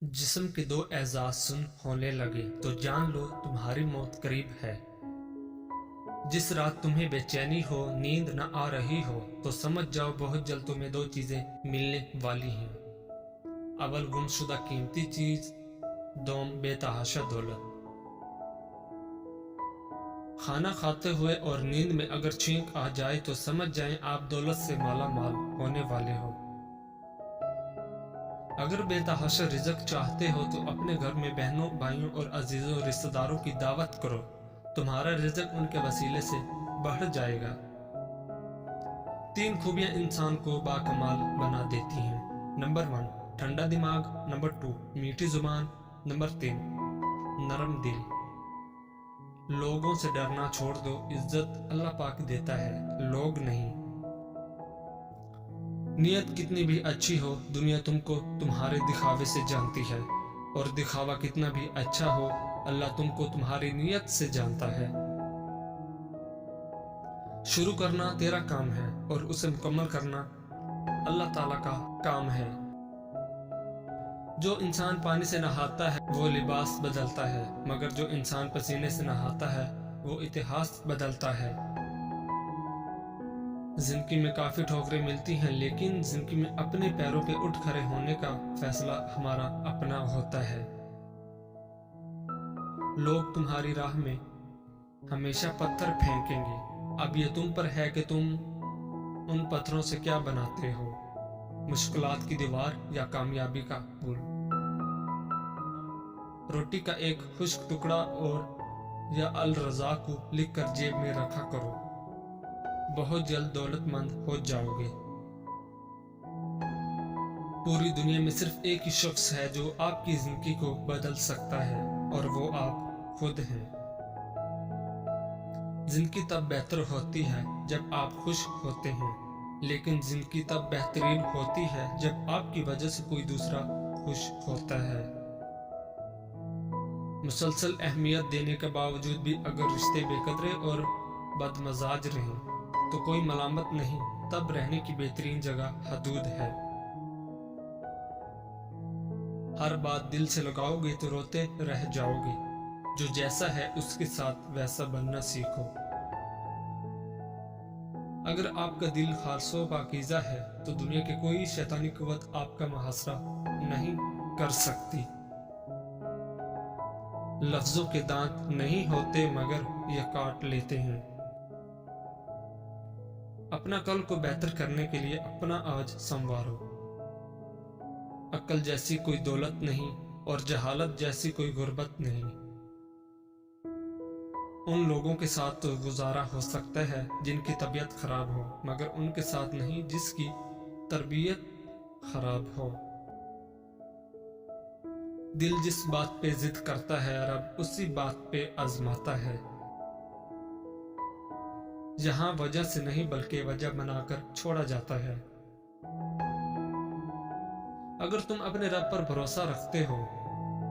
जिस्म के दो एजाज सुन होने लगे तो जान लो तुम्हारी मौत करीब है। जिस रात तुम्हें बेचैनी हो, नींद न आ रही हो, तो समझ जाओ बहुत जल्द तुम्हें दो चीजें मिलने वाली हैं। अव्वल गुमशुदा कीमती चीज, दोम बेतहाशा दौलत। खाना खाते हुए और नींद में अगर छींक आ जाए तो समझ जाएं आप दौलत से माला माल होने वाले हो। अगर बेतहाशा रिज़्क चाहते हो तो अपने घर में बहनों, भाइयों और अजीजों रिश्तेदारों की दावत करो, तुम्हारा रिज़्क उनके वसीले से बढ़ जाएगा। 3 खूबियां इंसान को बाकमाल बना देती हैं। नंबर 1 ठंडा दिमाग, नंबर 2 मीठी जुबान, नंबर 3 नरम दिल। लोगों से डरना छोड़ दो, इज्जत अल्लाह पाक देता है, लोग नहीं। नियत कितनी भी अच्छी हो, दुनिया तुमको तुम्हारे दिखावे से जानती है, और दिखावा कितना भी अच्छा हो, अल्लाह तुमको तुम्हारी नियत से जानता है। शुरू करना तेरा काम है और उसे मुकम्मल करना अल्लाह ताला का काम है। जो इंसान पानी से नहाता है वो लिबास बदलता है, मगर जो इंसान पसीने से नहाता है वो इतिहास बदलता है। जिंदगी में काफ़ी ठोकरें मिलती हैं, लेकिन जिंदगी में अपने पैरों पे उठ खड़े होने का फैसला हमारा अपना होता है। लोग तुम्हारी राह में हमेशा पत्थर फेंकेंगे, अब ये तुम पर है कि तुम उन पत्थरों से क्या बनाते हो, मुश्किलात की दीवार या कामयाबी का पुल। रोटी का एक खुश्क टुकड़ा और या अल रज़ा को लिख कर जेब में रखा करो, बहुत जल्द दौलतमंद हो जाओगे। पूरी दुनिया में सिर्फ एक ही शख्स है जो आपकी जिंदगी को बदल सकता है, और वो आप खुद हैं। जिंदगी तब बेहतर होती है जब आप खुश होते हैं, लेकिन जिंदगी तब बेहतरीन होती है जब आपकी वजह से कोई दूसरा खुश होता है। मुसलसल अहमियत देने के बावजूद भी अगर रिश्ते बेकदरे और बदमजाज रहें तो कोई मलामत नहीं, तब रहने की बेहतरीन जगह हदूद है। हर बात दिल से लगाओगे तो रोते रह जाओगे, जो जैसा है उसके साथ वैसा बनना सीखो। अगर आपका दिल खालसो पाकीज़ा है तो दुनिया की कोई शैतानी कुव्वत आपका मुहासरा नहीं कर सकती। लफ्जों के दांत नहीं होते मगर ये काट लेते हैं। अपना कल को बेहतर करने के लिए अपना आज संवारो। अक्ल जैसी कोई दौलत नहीं और जहालत जैसी कोई गुर्बत नहीं। उन लोगों के साथ तो गुजारा हो सकता है जिनकी तबीयत खराब हो, मगर उनके साथ नहीं जिसकी तरबियत खराब हो। दिल जिस बात पे जिद करता है, रब उसी बात पे आजमाता है। यहाँ वजह से नहीं बल्कि वजह बनाकर छोड़ा जाता है। अगर तुम अपने रब पर भरोसा रखते हो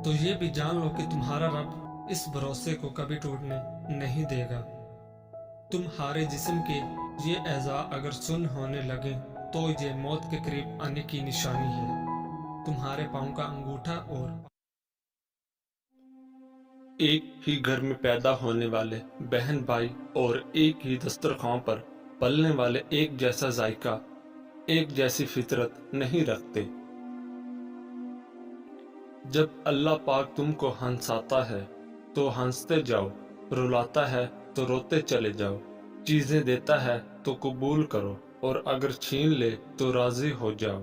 तो ये भी जान लो कि तुम्हारा रब इस भरोसे को कभी टूटने नहीं देगा। तुम्हारे जिस्म के ये एज़ा अगर सुन होने लगे तो ये मौत के करीब आने की निशानी है। तुम्हारे पाँव का अंगूठा और एक ही घर में पैदा होने वाले बहन भाई और एक ही दस्तरखान पर पलने वाले एक जैसा जायका, एक जैसी फितरत नहीं रखते। जब अल्लाह पाक तुमको हंसाता है तो हंसते जाओ, रुलाता है तो रोते चले जाओ, चीजें देता है तो कबूल करो, और अगर छीन ले तो राजी हो जाओ।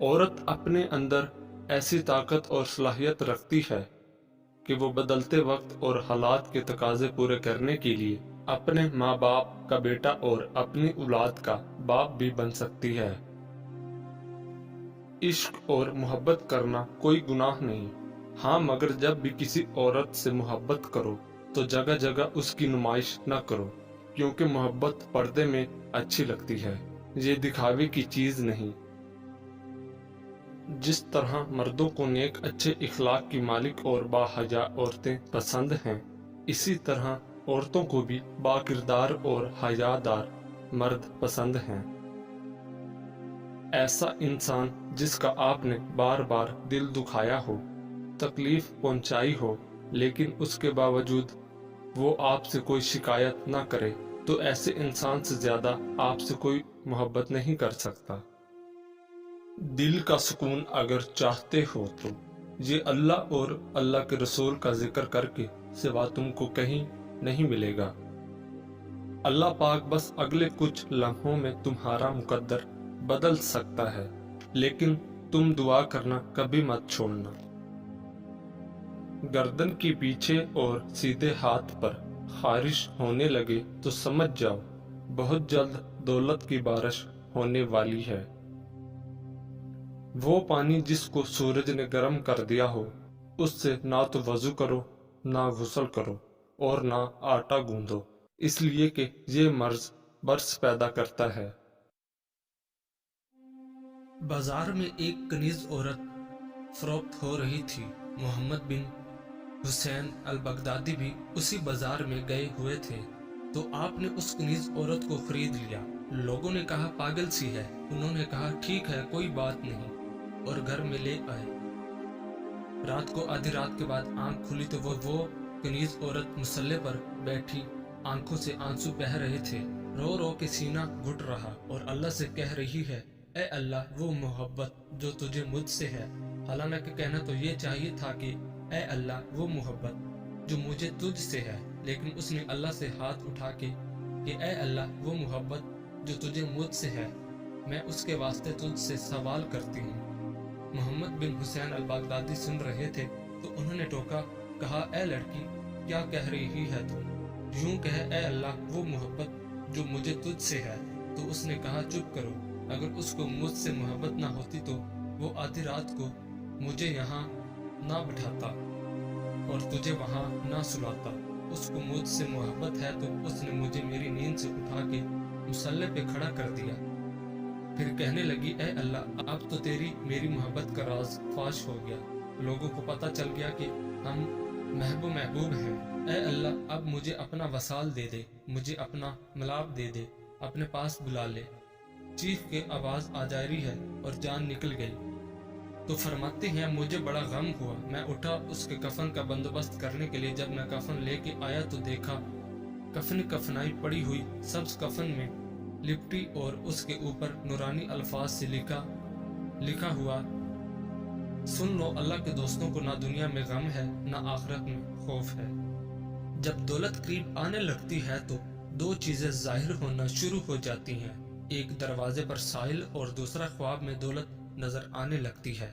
औरत अपने अंदर ऐसी ताकत और सलाहियत रखती है कि वो बदलते वक्त और हालात के तकाजे पूरे करने के लिए अपने माँ बाप का बेटा और अपनी औलाद का बाप भी बन सकती है। इश्क और मोहब्बत करना कोई गुनाह नहीं, हाँ, मगर जब भी किसी औरत से मोहब्बत करो तो जगह जगह उसकी नुमाइश न करो, क्योंकि मोहब्बत पर्दे में अच्छी लगती है, ये दिखावे की चीज नहीं। जिस तरह मर्दों को नेक अच्छे इखलाक की मालिक और बाहया औरतें पसंद हैं, इसी तरह औरतों को भी बाकिरदार और हयादार मर्द पसंद हैं। ایسا انسان جس کا آپ نے بار بار دل دکھایا ہو، تکلیف پہنچائی ہو، لیکن اس کے باوجود وہ آپ سے کوئی شکایت نہ کرے، تو ایسے انسان سے زیادہ آپ سے کوئی محبت نہیں کر سکتا۔ دل کا سکون اگر چاہتے ہو تو یہ اللہ اور اللہ کے رسول کا ذکر کر کے سوا تم کو کہیں نہیں ملے گا۔ اللہ پاک بس اگلے کچھ لمحوں میں تمہارا مقدر بدل سکتا ہے، لیکن تم دعا کرنا کبھی مت چھوڑنا۔ گردن کے پیچھے اور سیدھے ہاتھ پر خارش ہونے لگے تو سمجھ جاؤ بہت جلد دولت کی بارش ہونے والی ہے۔ وہ پانی جس کو سورج نے گرم کر دیا ہو، اس سے نہ تو وضو کرو، نہ غسل کرو اور نہ آٹا گوندو، اس لیے کہ یہ مرض برس پیدا کرتا ہے۔ بازار میں ایک کنیز عورت فروخت ہو رہی تھی۔ محمد بن حسین البغدادی بھی اسی بازار میں گئے ہوئے تھے، تو آپ نے اس کنیز عورت کو خرید لیا۔ لوگوں نے کہا پاگل سی ہے، انہوں نے کہا ٹھیک ہے کوئی بات نہیں، اور گھر میں لے آئے۔ رات کو آدھی رات کے بعد آنکھ کھلی تو وہ کنیز عورت مصلے پر بیٹھی، آنکھوں سے آنسو بہہ رہے تھے، رو رو کے سینہ گھٹ رہا اور اللہ سے کہہ رہی ہے، اے اللہ وہ محبت جو تجھے مجھ سے ہے۔ حالانکہ کہنا تو یہ چاہیے تھا کہ اے اللہ وہ محبت جو مجھے تجھ سے ہے، لیکن اس نے اللہ سے ہاتھ اٹھا کے کہ اے اللہ وہ محبت جو تجھے مجھ سے ہے، میں اس کے واسطے تجھ سے سوال کرتی ہوں۔ محمد بن حسین البغدادی سن رہے تھے تو انہوں نے ٹوکا، کہا اے لڑکی کیا کہہ رہی ہے تم؟ یوں کہے اے اللہ وہ محبت جو مجھے تجھ سے ہے۔ تو اس نے کہا چپ کرو، اگر اس کو مجھ سے محبت نہ ہوتی تو وہ آدھی رات کو مجھے یہاں نہ بٹھاتا اور تجھے وہاں نہ سلاتا۔ اس کو مجھ سے محبت ہے تو اس نے مجھے میری نیند سے اٹھا کے مصلے پہ کھڑا کر دیا۔ پھر کہنے لگی اے اللہ اب تو تیری میری محبت کا راز فاش ہو گیا، لوگوں کو پتہ چل گیا کہ ہم محبوب ہیں۔ اے اللہ اب مجھے اپنا وصال دے دے، مجھے اپنا ملاپ دے دے، اپنے پاس بلا لے۔ چیخ کے آواز آ جا رہی ہے اور جان نکل گئی۔ تو فرماتے ہیں مجھے بڑا غم ہوا، میں اٹھا اس کے کفن کا بندوبست کرنے کے لیے۔ جب میں کفن لے کے آیا تو دیکھا کفن کفنائی پڑی ہوئی، سبز کفن میں لپٹی اور اس کے اوپر نورانی الفاظ سے لکھا ہوا، سن لو اللہ کے دوستوں کو نہ دنیا میں غم ہے نہ آخرت میں خوف ہے۔ جب دولت قریب آنے لگتی ہے تو دو چیزیں ظاہر ہونا شروع ہو جاتی ہیں، ایک دروازے پر سائل اور دوسرا خواب میں دولت نظر آنے لگتی ہے۔